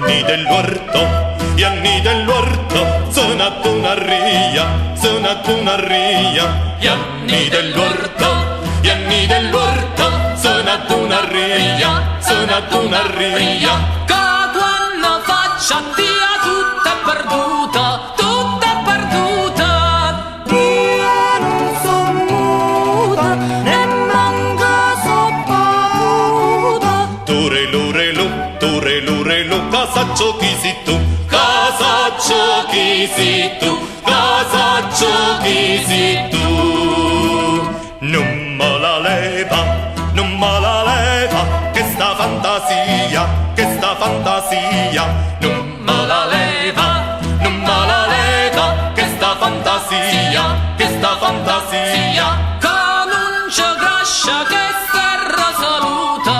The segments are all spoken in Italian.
gli anni dell'orto, suonato una ria, gli anni dell'orto, suonato una ria, che quando faccia via tutta è perduta, tutta è perduta. Io non son muta, ne manca so paura. Turelu, casa giochi tu, casa giochi tu, casa giochi tu. Non me la leva, che sta fantasia, non me la leva, che sta fantasia, Che non c'è grascia che terra saluta,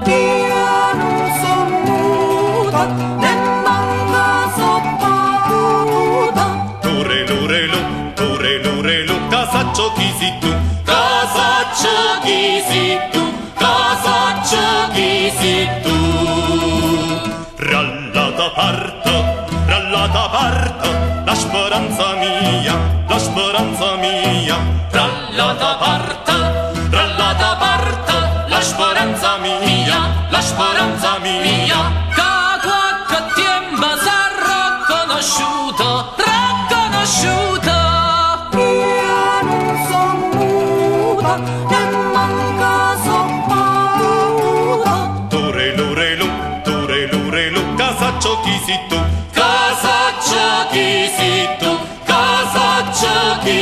Io non son muta, ne manca so paura. Turelu, casa giochi tu, casa giochi tu. Rallata parto, la speranza mia, rallata parto, la speranza mia, che qualche tempo s'è riconosciuta. Io non son muta, ne manca so paura. Turelu, casa giochi tu, casa giochi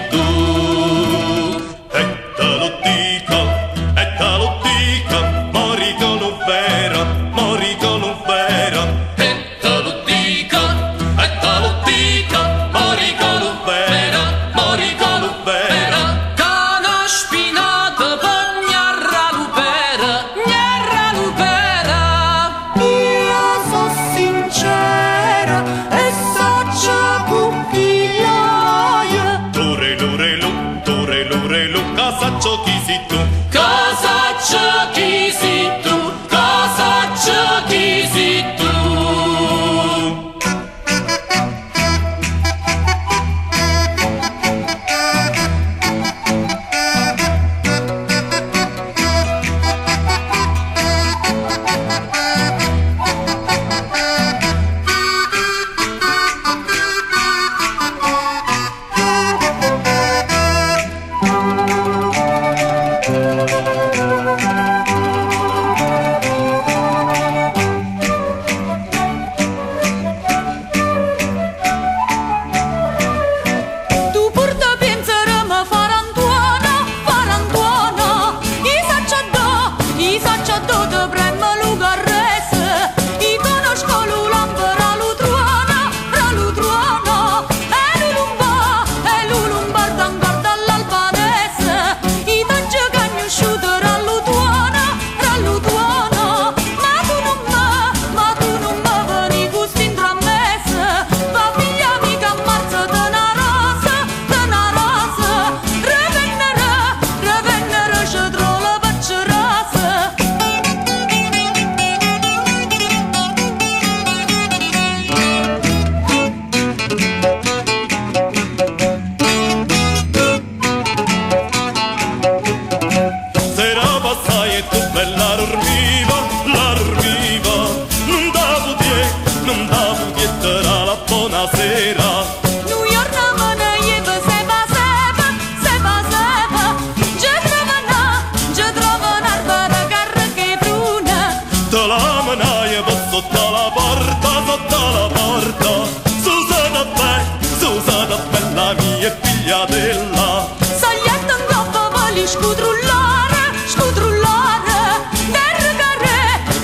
tu. E te lo dico, mori con vera, e te lo dico, mori con vera, Che una spinata per gnarra lupera. Io so sincera e saccia cucchiaia. Turelu, casa giochi tu, casa giochi tu. Tu porta penserà ma farantuana. I saccia do te premma lugarrese. I conosco l'ulamba ra l'utruana. E l'ulumbar d'angarda all'albanese. I tange cagnosciuto ra l'utuana. Ma tu non me veni gusti intramese. Va figlia mica ammazza te na rosa. Revennere scedro la faccia rasa. Sera passai e tu bella dormiva, non davo dietro la buona sera. Nu iarna mână e bă seba. Ce trovă n'arbără cară che bruna. Te la menaia va sotto la porta, Susana bella mia figliatella. Saglietta in groppa voli scutrullare.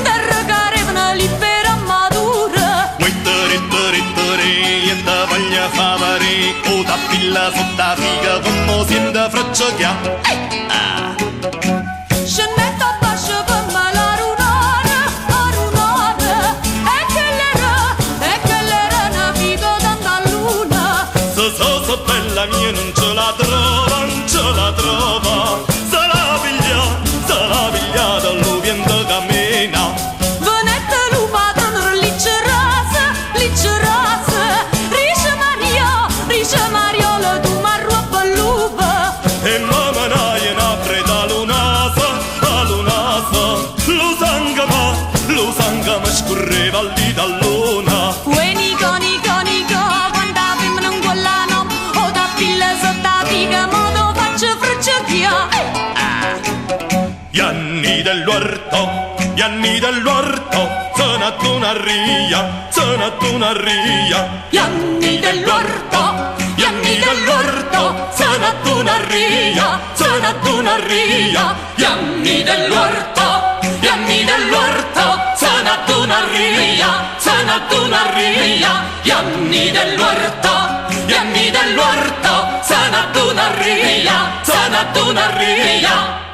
Derricare una libera madura. Rittori, e te voglia favare, o da pilla sotto figa, come si da fracciocchia. Scennetta bascia per me la runare. E che l'era una figa tanta luna. Se bella mia non ce la trova, se la piglia dall'uviente cammina. che mi scorreva lì dall'una. Uè nico, quando avevano quella no, o da pilla sotto la figa, ma lo faccio friccichia. Gli anni dell'orto, sono ad una ria, sono ad una ria. Gli anni dell'orto, sono ad una ria, sono ad una ria. Gli anni dell'orto, sono ad una ria, sono ad una ria. gli anni dell'orto, sono ad una ria, sono ad una ria.